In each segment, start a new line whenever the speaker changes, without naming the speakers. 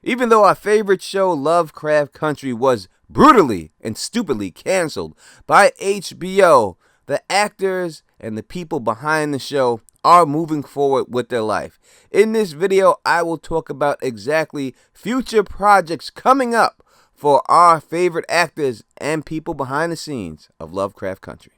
Even though our favorite show, Lovecraft Country, was brutally and stupidly canceled by HBO, the actors and the people behind the show are moving forward with their life. In this video, I will talk about exactly future projects coming up for our favorite actors and people behind the scenes of Lovecraft Country.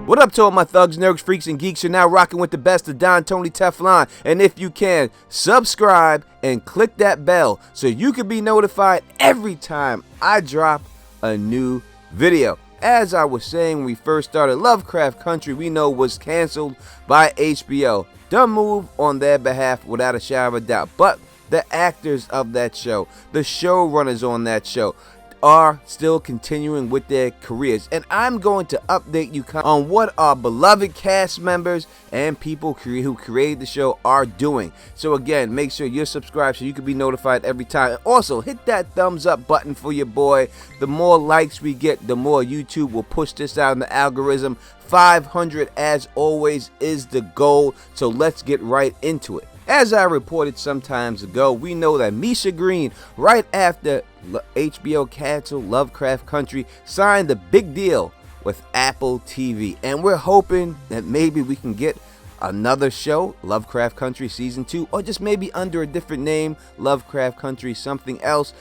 What up to all my thugs, nerds, freaks, and geeks? You're now rocking with the best of Don, Tony, Teflon. And if you can, subscribe and click that bell so you can be notified every time I drop a new video. As I was saying when we first started, Lovecraft Country we know was canceled by HBO. Dumb move on their behalf without a shadow of a doubt. But the actors of that show, the showrunners on that show, are still continuing with their careers, and I'm going to update you on what our beloved cast members and people who created the show are doing. So again, make sure you're subscribed so you can be notified every time. And also hit that thumbs up button for your boy. The more likes we get, the more YouTube will push this out in the algorithm. 500 as always is the goal, so let's get right into it. As I reported some time ago, we know that Misha Green, right after HBO canceled Lovecraft Country, signed a big deal with Apple TV. And we're hoping that maybe we can get another show, Lovecraft Country Season 2, or just maybe under a different name, Lovecraft Country something else,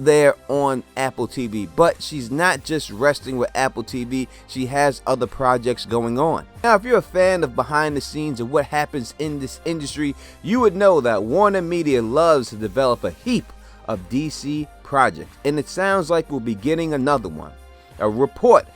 there on Apple TV. But she's not just resting with Apple TV, she has other projects going on. Now, if you're a fan of behind the scenes of what happens in this industry, you would know that Warner Media loves to develop a heap of DC projects, and it sounds like we'll be getting another one. A report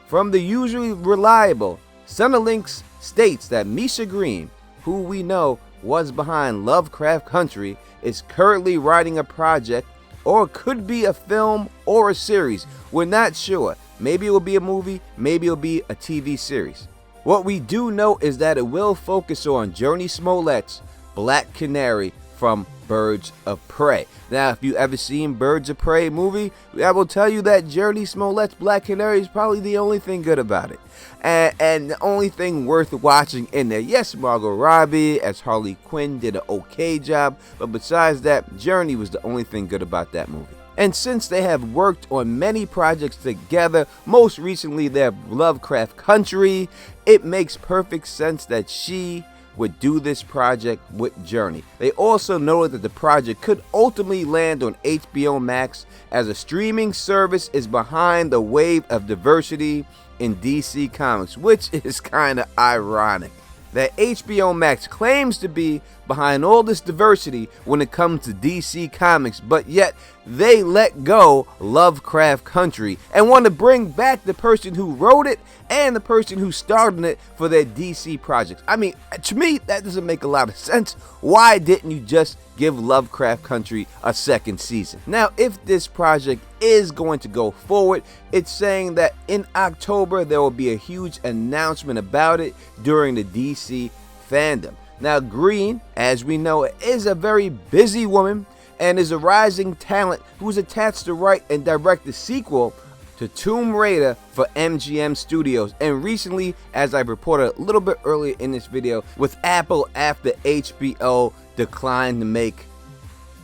from the usually reliable Centerlinks states that Misha Green, who we know was behind Lovecraft Country, is currently writing a project, or it could be a film or a series. We're not sure. Maybe it will be a movie, maybe it'll be a TV series. What we do know is that it will focus on Jurnee Smollett's Black Canary from Birds of Prey. Now, if you ever seen Birds of Prey movie, I will tell you that Jurnee Smollett's Black Canary is probably the only thing good about it. And the only thing worth watching in there. Yes, Margot Robbie as Harley Quinn did an okay job, but besides that, Jurnee was the only thing good about that movie. And since they have worked on many projects together, most recently their Lovecraft Country, it makes perfect sense that she would do this project with Jurnee. They also noted that the project could ultimately land on HBO Max, as a streaming service is behind the wave of diversity in DC Comics, which is kind of ironic that HBO Max claims to be behind all this diversity when it comes to DC Comics, but yet they let go Lovecraft Country and want to bring back the person who wrote it and the person who starred in it for their DC projects. I mean, to me, that doesn't make a lot of sense. Why didn't you just give Lovecraft Country a second season? Now, if this project is going to go forward, it's saying that in October there will be a huge announcement about it during the DC fandom. Now, Green, as we know, is a very busy woman and is a rising talent who's attached to write and direct the sequel to Tomb Raider for MGM Studios, and recently, as I reported a little bit earlier in this video, with Apple after HBO declined to make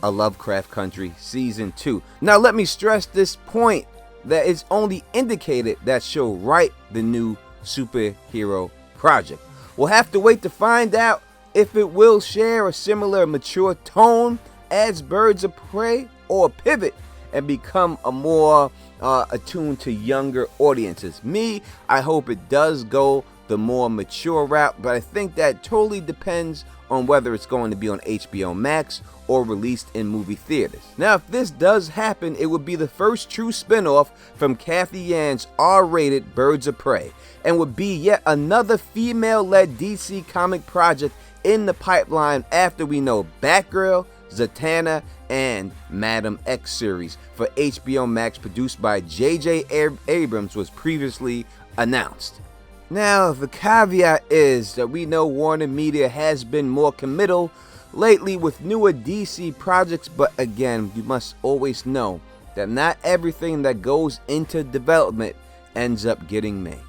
a Lovecraft Country Season 2. Now, let me stress this point, that it's only indicated that she'll write the new superhero project. We'll have to wait to find out if it will share a similar mature tone as Birds of Prey, or pivot and become a more attuned to younger audiences. I hope it does go the more mature route, but I think that totally depends on whether it's going to be on HBO Max or released in movie theaters. Now, if this does happen, it would be the first true spin-off from Kathy Yan's R-rated Birds of Prey, and would be yet another female-led DC comic project in the pipeline after we know Batgirl, Zatanna, and Madam X series for HBO Max produced by J.J. Abrams was previously announced. Now, the caveat is that we know Warner Media has been more committal lately with newer DC projects, but again, you must always know that not everything that goes into development ends up getting made.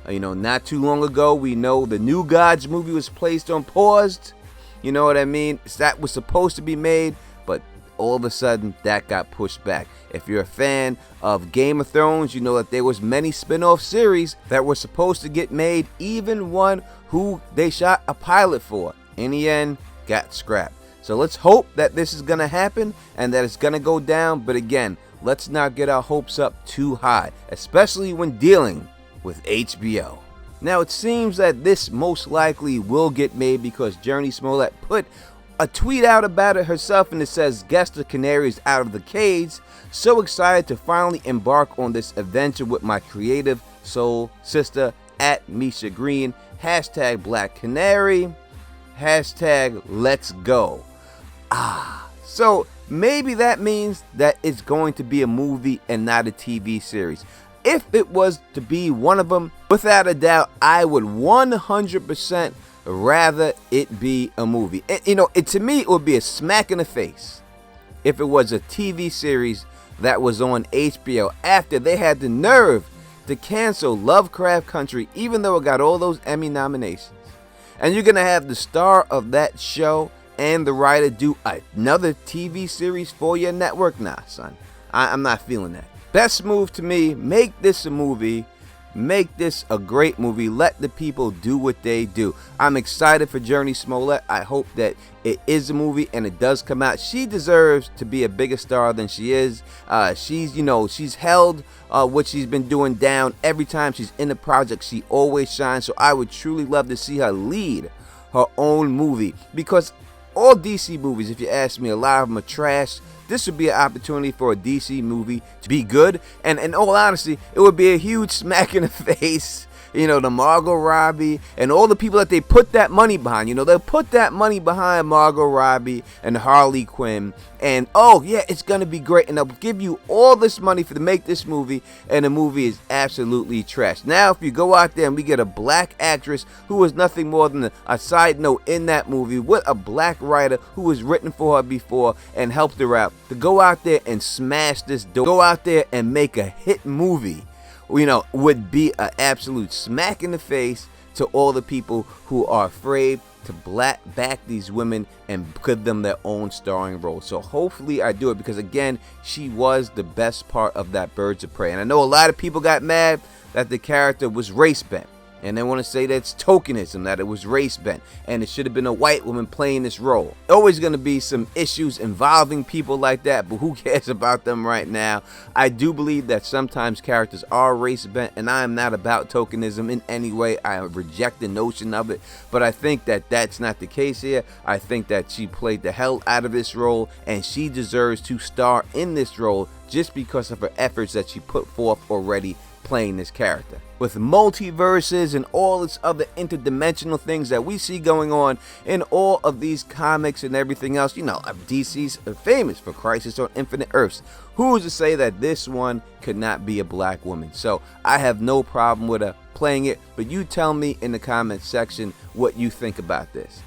Not too long ago, we know the New Gods movie was placed on pause. You know what I mean? That was supposed to be made, but all of a sudden that got pushed back. If you're a fan of Game of Thrones, you know that there was many spin-off series that were supposed to get made, even one who they shot a pilot for. In the end, got scrapped. So let's hope that this is going to happen and that it's going to go down. But again, let's not get our hopes up too high, especially when dealing with HBO. Now, it seems that this most likely will get made because Jurnee Smollett put a tweet out about it herself, and it says, "Guess the canary is out of the cage. So excited to finally embark on this adventure with my creative soul sister at Misha Green. Hashtag Black Canary. Hashtag let's go." So maybe that means that it's going to be a movie and not a TV series. If it was to be one of them, without a doubt, I would 100% rather it be a movie. To me, it would be a smack in the face if it was a TV series that was on HBO after they had the nerve to cancel Lovecraft Country, even though it got all those Emmy nominations. And you're going to have the star of that show and the writer do another TV series for your network? Nah, son. I'm not feeling that. Best move to me, make this a movie. Make this a great movie. Let the people do what they do. I'm excited for Jurnee Smollett. I hope that it is a movie and it does come out. She deserves to be a bigger star than she is. She's held what she's been doing down. Every time she's in the project, she always shines. So I would truly love to see her lead her own movie, because all DC movies, if you ask me, a lot of them are trash. This would be an opportunity for a DC movie to be good, and in all honesty, it would be a huge smack in the face, to Margot Robbie and all the people that they put that money behind. They'll put that money behind Margot Robbie and Harley Quinn, and oh yeah, it's gonna be great, and they'll give you all this money to make this movie, and the movie is absolutely trash. Now, if you go out there and we get a black actress who is nothing more than a side note in that movie, with a black writer who was written for her before and helped her out, to go out there and smash this door, go out there and make a hit movie, would be an absolute smack in the face to all the people who are afraid to back these women and give them their own starring role. So hopefully I do it, because again, she was the best part of that Birds of Prey. And I know a lot of people got mad that the character was race bent, and they want to say that's tokenism, that it was race bent, and it should have been a white woman playing this role. Always going to be some issues involving people like that, but who cares about them right now? I do believe that sometimes characters are race bent, and I am not about tokenism in any way. I reject the notion of it, but I think that that's not the case here. I think that she played the hell out of this role, and she deserves to star in this role just because of her efforts that she put forth already playing this character. With multiverses and all this other interdimensional things that we see going on in all of these comics and everything else, DC's famous for Crisis on Infinite Earths. Who's to say that this one could not be a black woman? So I have no problem with her playing it, but you tell me in the comments section what you think about this.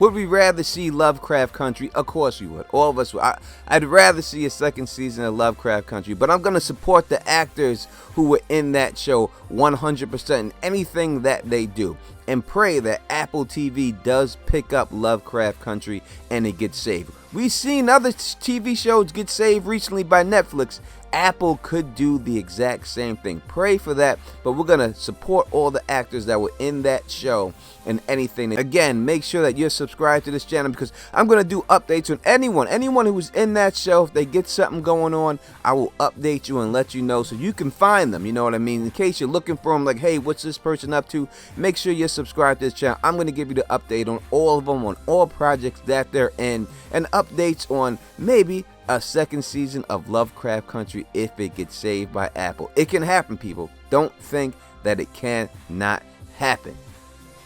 Would we rather see Lovecraft Country? Of course we would. All of us would. I'd rather see a second season of Lovecraft Country, but I'm going to support the actors who were in that show 100% in anything that they do, and pray that Apple TV does pick up Lovecraft Country and it gets saved. We've seen other TV shows get saved recently by Netflix. Apple could do the exact same thing. Pray for that, but we're going to support all the actors that were in that show and anything. Again, make sure that you're subscribed to this channel, because I'm going to do updates on anyone who was in that show. If they get something going on, I will update you and let you know so you can find them, you know what I mean? In case you're looking for them, like, hey, what's this person up to? Make sure you're subscribed to this channel. I'm going to give you the update on all of them, on all projects that they're in, and updates on maybe a second season of Lovecraft Country if it gets saved by Apple. It can happen, people. Don't think that it cannot happen.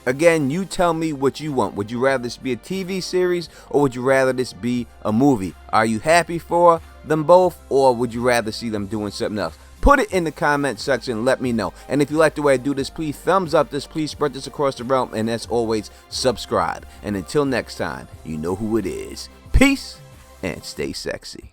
Again, you tell me what you want. Would you rather this be a TV series, or would you rather this be a movie? Are you happy for them both, or would you rather see them doing something else? Put it in the comment section. Let me know. And if you like the way I do this, please thumbs up this. Please spread this across the realm. And as always, subscribe. And until next time, you know who it is. Peace and stay sexy.